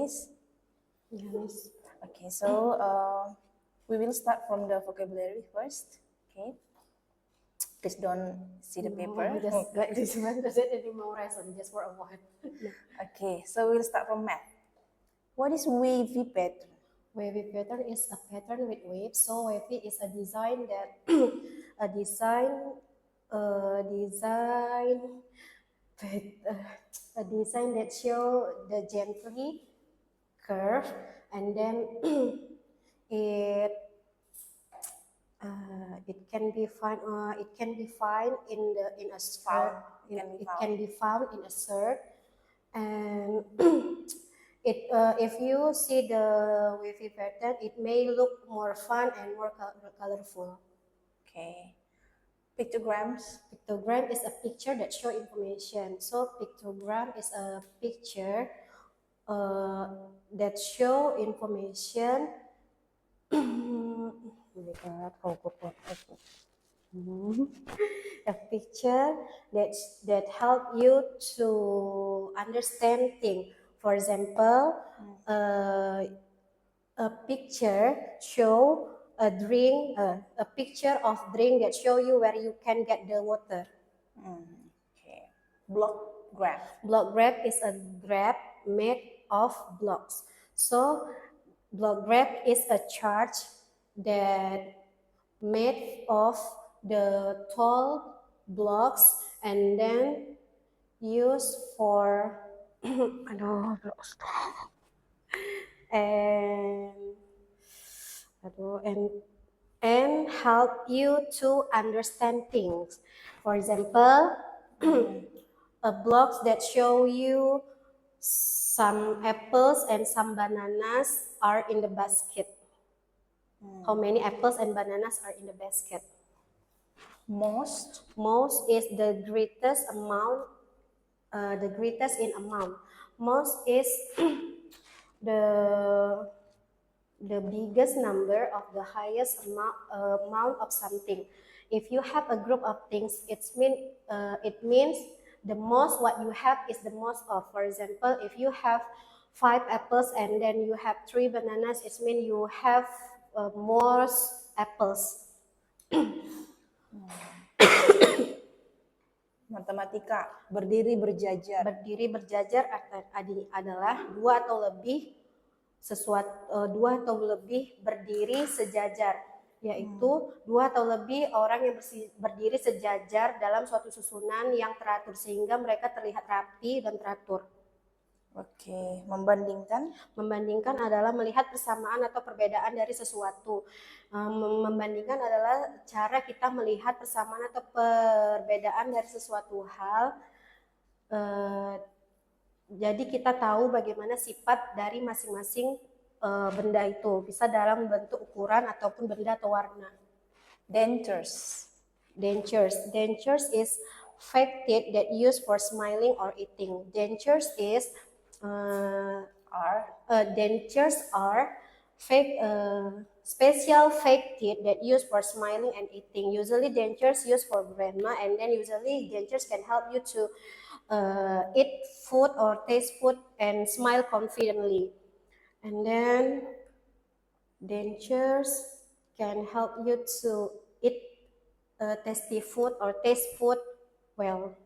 Miss? Yeah, Miss. Okay, so we will start from the vocabulary first. Okay, please don't see the paper. Just like this one doesn't any memorize on just for a while. Okay, so we'll start from math. What is wavy pattern? Wavy pattern is a pattern with waves. So wavy is a design that a design a design that show the gently curve, and then it can be found in a Found. it can be found in a cert, and if you see the wavy pattern, it may look more fun and more colorful. Okay. Pictograms. Pictogram is a picture that show information. So pictogram is a picture that show information. A picture that help you to understand things. For example, a picture show a drink, a picture of drink that show you where you can get the water. Okay. Block graph. Block graph is a graph made of blocks. So block graph is a chart that made of the tall blocks and then used for and help you to understand things. For example, a blocks that show you some apples and some bananas are in the basket. How many apples and bananas are in the basket? Most. Most is the greatest amount, the greatest in amount. Most is the biggest number of the highest amount of something. If you have a group of things, it means the most what you have is the most of. For example, if you have 5 apples and then you have 3 bananas, it means you have most apples. Matematika, berdiri berjajar. Berdiri berjajar adalah dua atau lebih berdiri sejajar, yaitu 2 atau lebih orang yang berdiri sejajar dalam suatu susunan yang teratur sehingga mereka terlihat rapi dan teratur. Oke, membandingkan? Membandingkan adalah melihat persamaan atau perbedaan dari sesuatu. Membandingkan adalah cara kita melihat persamaan atau perbedaan dari sesuatu hal. Jadi kita tahu bagaimana sifat dari masing-masing benda itu, bisa dalam bentuk ukuran ataupun benda atau warna. Dentures. Dentures is fake teeth that used for smiling or eating. Dentures are fake special fake teeth that used for smiling and eating. Usually dentures used for grandma, and then usually dentures can help you to eat food or taste food and smile confidently. And then dentures can help you to eat tasty food or taste food well.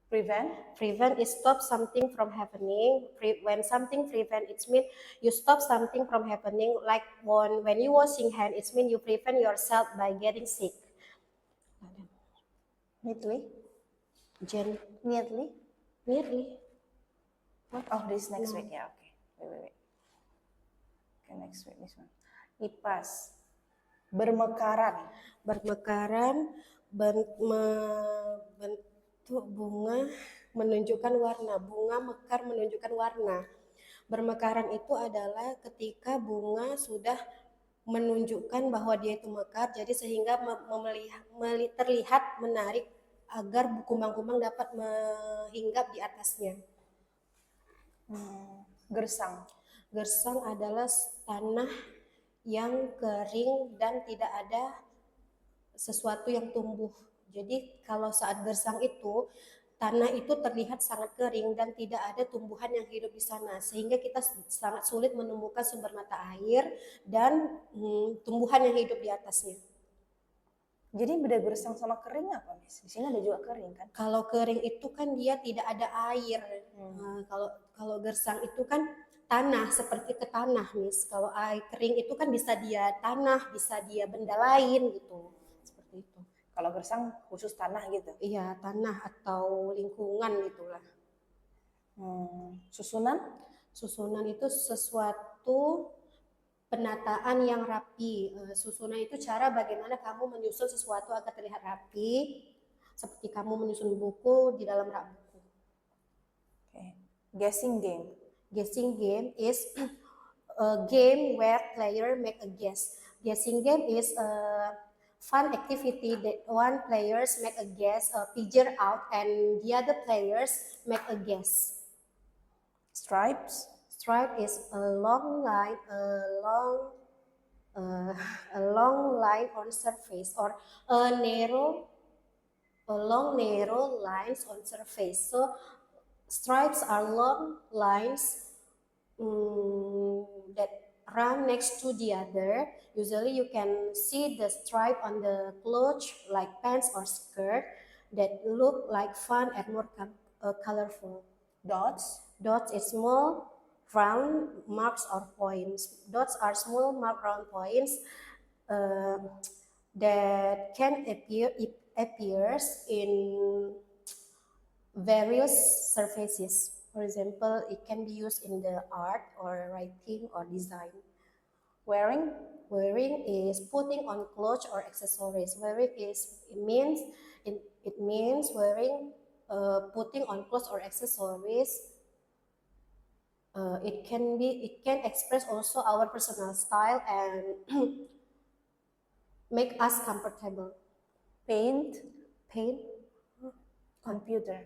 Prevent is stop something from happening. When something prevent, it means you stop something from happening. Like when you washing hand, it means you prevent yourself by getting sick. Neatly. What? Oh, this next week. Yeah, okay. Wait. Okay, next week this one. Ipas. Bermekaran. Bentuk bunga menunjukkan warna. Bunga mekar menunjukkan warna. Bermekaran itu adalah ketika bunga sudah menunjukkan bahwa dia itu mekar, jadi sehingga terlihat menarik agar kumbang-kumbang dapat menghinggap di atasnya. Gersang adalah tanah yang kering dan tidak ada sesuatu yang tumbuh. Jadi kalau saat gersang itu tanah itu terlihat sangat kering dan tidak ada tumbuhan yang hidup di sana, sehingga kita sangat sulit menemukan sumber mata air dan tumbuhan yang hidup di atasnya. Jadi beda gersang sama kering apa, Miss? Di sini ada juga kering kan? Kalau kering itu kan dia tidak ada air. Kalau gersang itu kan tanah, seperti ke tanah, Miss. Kalau air kering itu kan bisa dia tanah, bisa dia benda lain gitu. Seperti itu. Kalau gersang khusus tanah gitu? Iya, tanah atau lingkungan gitulah. Susunan? Susunan itu sesuatu penataan yang rapi. Susunan itu cara bagaimana kamu menyusun sesuatu agar terlihat rapi, seperti kamu menyusun buku di dalam rak buku. Okay. Guessing game. Guessing game is a game where player make a guess. Guessing game is a fun activity that one players make a guess, figure out, and the other players make a guess. Stripes? Stripe is a long line, a long line on surface, or a long narrow lines on surface. So stripes are long lines that run next to the other. Usually you can see the stripe on the clothes like pants or skirt that look like fun and more colorful. Dots? Dots is small round marks or points. Dots are small round points that can appears in various surfaces. For example, it can be used in the art or writing or design. Wearing? Wearing is putting on clothes or accessories. Wearing it means wearing, putting on clothes or accessories. It can express also our personal style and make us comfortable. Paint? Computer.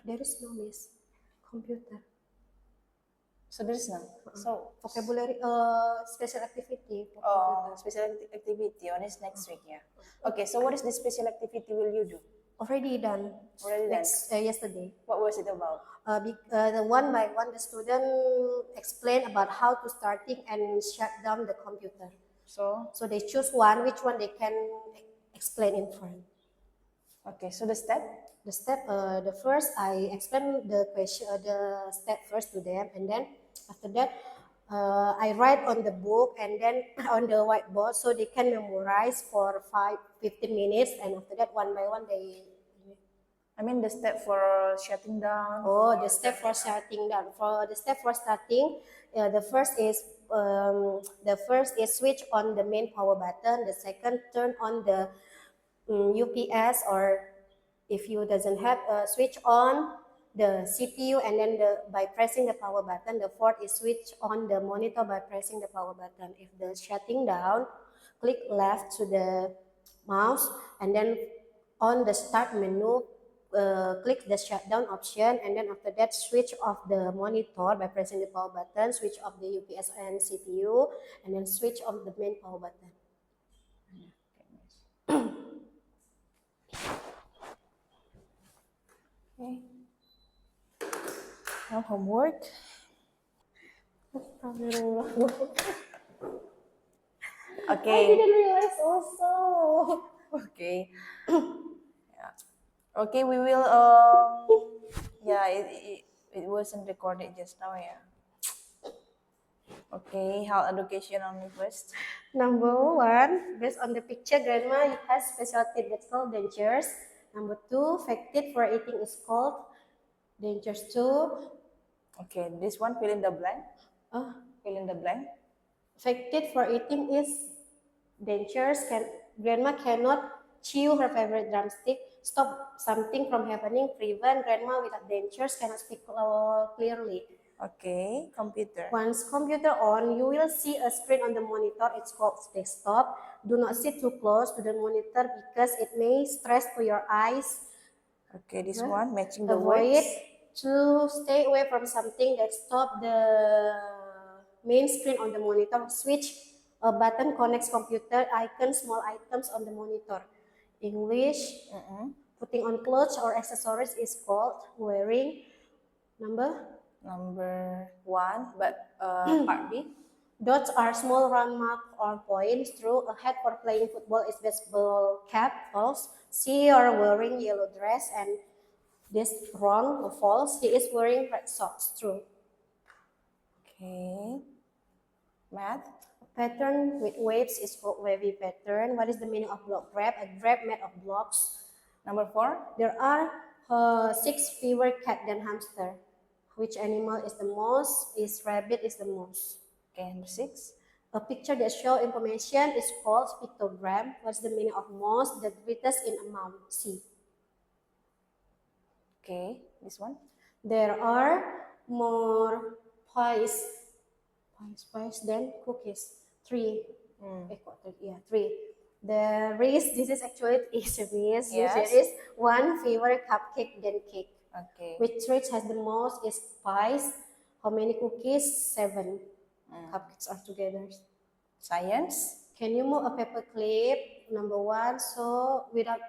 There is no, Miss. Computer. So there's none. So vocabulary, special activity. Special activity on is next week, yeah. Okay, so what is the special activity will you do? Already done. Yesterday. What was it about? The one by one, the student explained about how to starting and shut down the computer. So they choose one, which one they can explain in front. Okay, so the step? The first, I explain the question, the step first to them, and then after that, I write on the book and then on the whiteboard so they can memorize for 15 minutes, and after that, one by one, I mean the step for shutting down. Oh, the step for shutting down. For the step for starting, the first is switch on the main power button. The second, turn on the UPS, or if you doesn't have switch on the CPU and then by pressing the power button. The fourth is switch on the monitor by pressing the power button. If the shutting down, click left to the mouse and then on the start menu, click the shutdown option, and then after that switch off the monitor by pressing the power button, switch off the UPS and CPU, and then switch on the main power button. Okay. Now homework. Okay. I didn't realize also. Okay. Yeah. Okay, we will. Yeah, it wasn't recorded just now. Yeah. Okay, health education only first. Number one, based on the picture, grandma has special teeth that's called dentures. Number two, fake teeth for eating is called dentures too. Okay, this one fill in the blank. Fill in the blank. Fake teeth for eating is dentures. Grandma cannot chew her favorite drumstick. Stop something from happening. Prevent grandma without dentures cannot speak clearly. Okay, computer. Once computer on, you will see a screen on the monitor. It's called desktop. Do not sit too close to the monitor because it may stress to your eyes. Okay, this one matching the Avoid words. To stay away from something that stop the main screen on the monitor. Switch a button connects computer icon, small items on the monitor. English. Putting on clothes or accessories is called wearing. Number one, but part B. Dots are small round marks or points. True. A hat for playing football is baseball cap. False. C, you are wearing yellow dress, and this wrong or false. He is wearing red socks. True. Okay. Math. Pattern with waves is called wavy pattern. What is the meaning of block grab? A grab made of blocks. Number 4. There are 6 fewer cat than hamster. Which animal is the most? Is rabbit is the most. Okay, number 6. A picture that shows information is called pictogram. What's the meaning of most? The greatest in amount. C. Okay, this one. There are more pies than cookies. 3. 3. There is, this is actually easy. Yes. There is 1 fewer cupcake than cake. Okay. Which treat has the most is pies. How many cookies? 7. Cupcakes are together. Science. Can you move a paper clip? Number 1. So without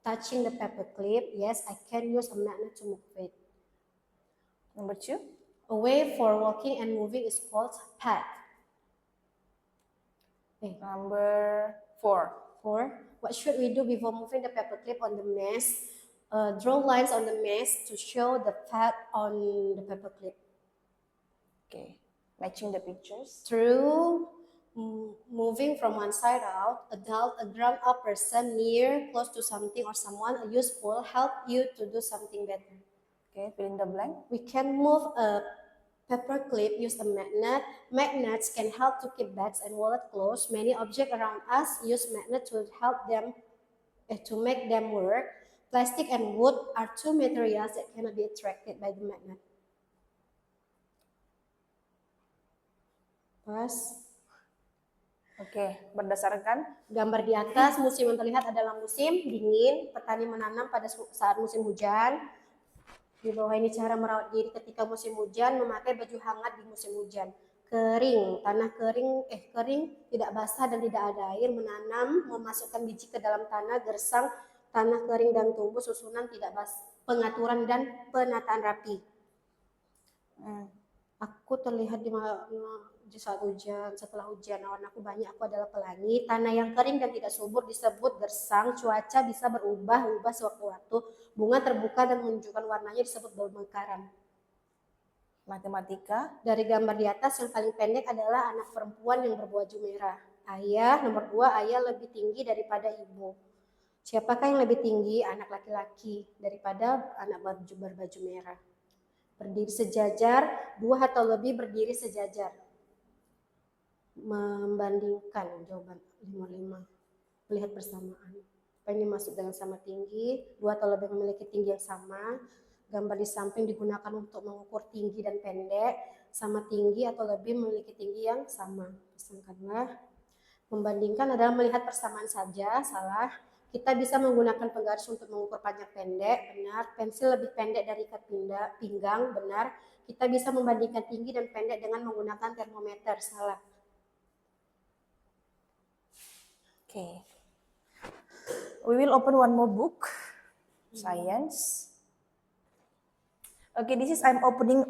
touching the paper clip, yes, I can use a magnet to move it. Number 2. A way for walking and moving is called path. Number 4. 4. What should we do before moving the paper clip on the mesh? Draw lines on the mesh to show the path on the paper clip. Okay. Matching the pictures. Through moving from one side out, a grown-up person near, close to something or someone useful help you to do something better. Okay, fill in the blank. We can move a paper clip, use a magnet. Magnets can help to keep bags and wallet closed. Many objects around us use magnets to help them, to make them work. Plastic and wood are 2 materials that cannot be attracted by the magnet. Pas. Oke, berdasarkan gambar di atas, musim yang terlihat adalah musim dingin. Petani menanam pada saat musim hujan. Di bawah ini cara merawat diri ketika musim hujan, memakai baju hangat di musim hujan. Kering, tanah kering, tidak basah dan tidak ada air. Menanam, memasukkan biji ke dalam tanah, gersang, tanah kering dan tumbuh susunan tidak basah. Pengaturan dan penataan rapi. Aku terlihat di saat hujan, setelah hujan, warnaku banyak, aku adalah pelangi. Tanah yang kering dan tidak subur disebut gersang. Cuaca bisa berubah-ubah sewaktu-waktu. Bunga terbuka dan menunjukkan warnanya disebut bermekaran. Matematika. Dari gambar di atas, yang paling pendek adalah anak perempuan yang berbaju merah. Ayah, nomor 2, ayah lebih tinggi daripada ibu. Siapakah yang lebih tinggi? Anak laki-laki daripada anak berbaju merah. Berdiri sejajar, 2 atau lebih berdiri sejajar. Membandingkan, jawaban 55. Melihat persamaan. Apa ini masuk dengan sama tinggi? 2 atau lebih memiliki tinggi yang sama. Gambar di samping digunakan untuk mengukur tinggi dan pendek. Sama tinggi atau lebih memiliki tinggi yang sama. Pasangkanlah. Membandingkan adalah melihat persamaan saja. Salah. Kita bisa menggunakan penggaris untuk mengukur panjang pendek. Benar. Pensil lebih pendek dari ikat pinggang. Benar. Kita bisa membandingkan tinggi dan pendek dengan menggunakan termometer. Salah. Okay. We will open one more book. Science. Okay, this is I'm opening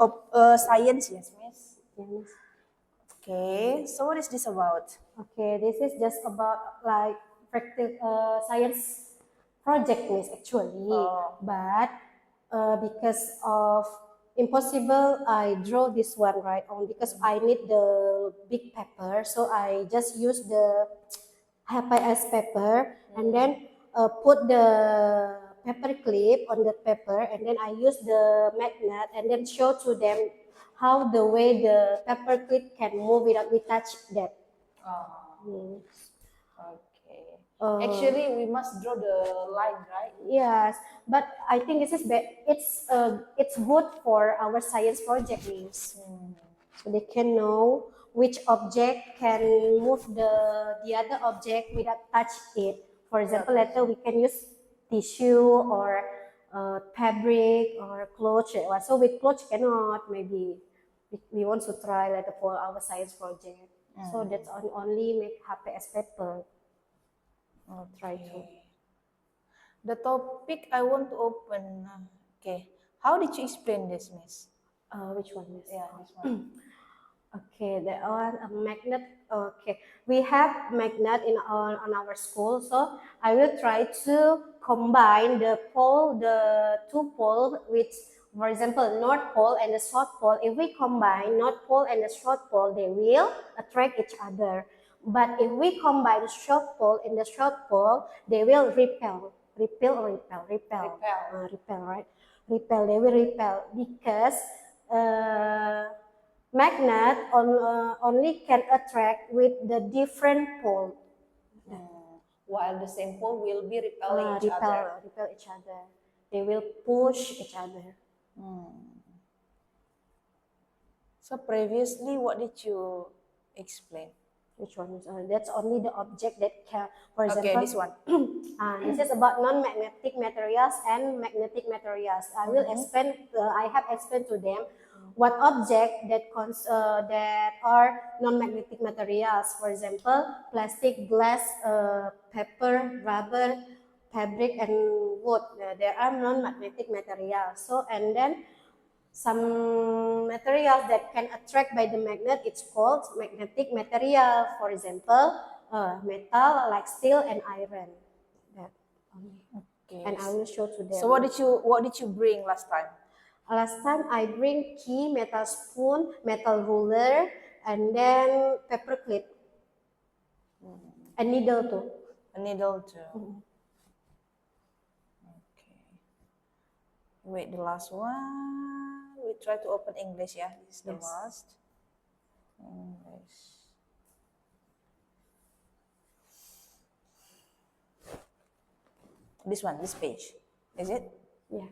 science, yes, miss. Yes. Okay, so what is this about? Okay, this is just about like practical science project, miss, actually. But because of impossible, I draw this one right on because I need the big paper, so I just use the HPS paper and then put the paper clip on the paper, and then I use the magnet and then show to them how the way the paper clip can move without we touch that. Okay. Actually, we must draw the line, right? Yes, but I think this is it's good for our science project, means so they can know which object can move the other object without touch it. For example, later we can use tissue or fabric or clothes. So with clothes cannot, maybe we want to try later for our science project. So that's only make HPS paper. I'll try to. The topic I want to open. Okay. How did you explain this, Miss? Which one is? Yeah, this one. Okay, the one a magnet. Okay, we have magnet in on our school, so I will try to combine the two pole with, for example, north pole and the south pole. If we combine north pole and the south pole, they will attract each other. But if we combine the south pole and the south pole, they will repel. Repel, repel, right? Repel. They will repel because. Magnet only can attract with the different pole. While the same pole will be repelling each other. Repel each other. They will push each other. So previously, what did you explain? Which one is? That's only the object that can, for example. Okay, this one. This is about non-magnetic materials and magnetic materials. I will explain. I have explained to them what object that that are non-magnetic materials. For example, plastic, glass, paper, rubber, fabric, and wood. There are non-magnetic materials. So and then some materials that can attract by the magnet, it's called magnetic material. For example, metal like steel and iron. That only. Okay. And I will show to them. So what did you bring last time? Last time I bring key, metal spoon, metal ruler, and then paper clip, and needle too. A needle too. Okay. Wait, the last one. We try to open English, yeah. This is the last. English. This one, this page. Is it? Yeah.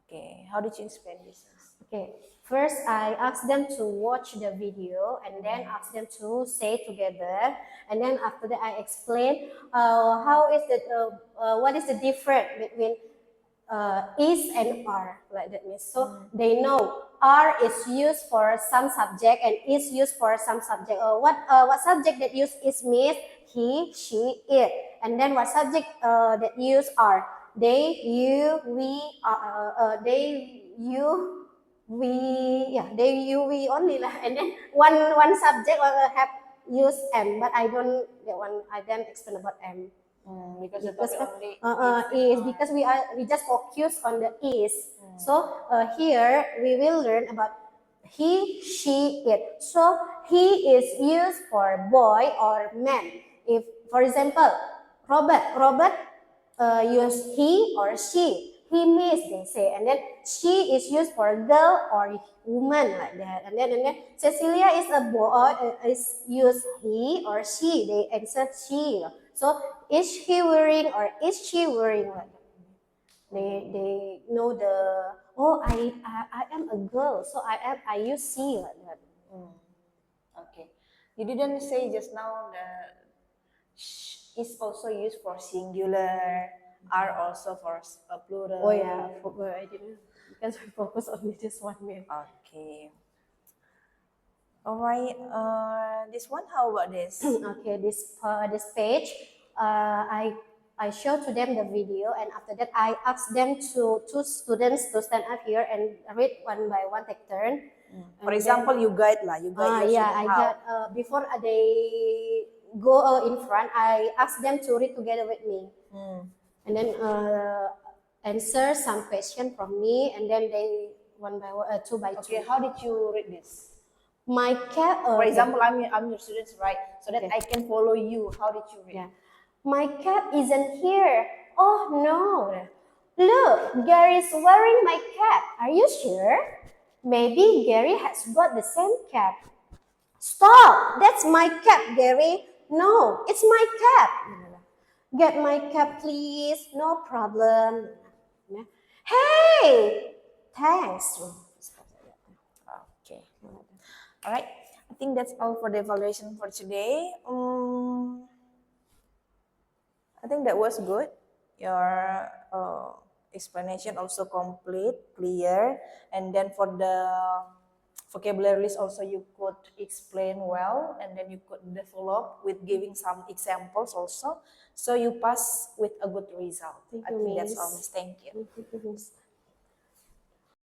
Okay. How did you explain this? Okay, first I ask them to watch the video and then ask them to say together, and then after that I explain how is the what is the difference between is and are, like that means. So they know are is used for some subject and is used for some subject. What subject that use is means he, she, it, and then what subject that use are they, you, we, they, you. They you we only lah, and then one subject have use M, but I don't that one. I don't explain about M Because the because topic only is because we just focus on the is. So here we will learn about he, she, it. So he is used for boy or man. If for example Robert use he or she. He miss, they say, and then she is used for girl or woman, like that, and then Cecilia is a boy, is used he or she. They answer she. So is he wearing or is she wearing, like that. They know the I am a girl, so I use she, like that. Okay. You didn't say just now the is also used for singular, are also for a plural. Oh yeah, I didn't, because we focus on this one. Okay. All right. This one. How about this? Okay, this page, I show to them the video, and after that I ask them two students to stand up here and read one by one, take turn. For example, you guide lah. You guide your student. I got before they go in front, I ask them to read together with me, and then answer some question from me, and then they one by one, two by two. Okay, how did you read this? My cat. For example, I'm your students, right? So that I can follow you. How did you read? Yeah. My cat isn't here. Oh no. Look, Gary's wearing my cap. Are you sure? Maybe Gary has got the same cap. Stop! That's my cap, Gary. No, it's my cap. Get my cap, please. No problem. Hey! Thanks. Okay. All right. I think that's all for the evaluation for today. I think that was good. Your explanation also complete, clear, and then for the vocabulary list also you could explain well, and then you could develop with giving some examples also. So you pass with a good result. Thank I you, think that's all, Miss. Miss. Thank you. Thank you, Miss.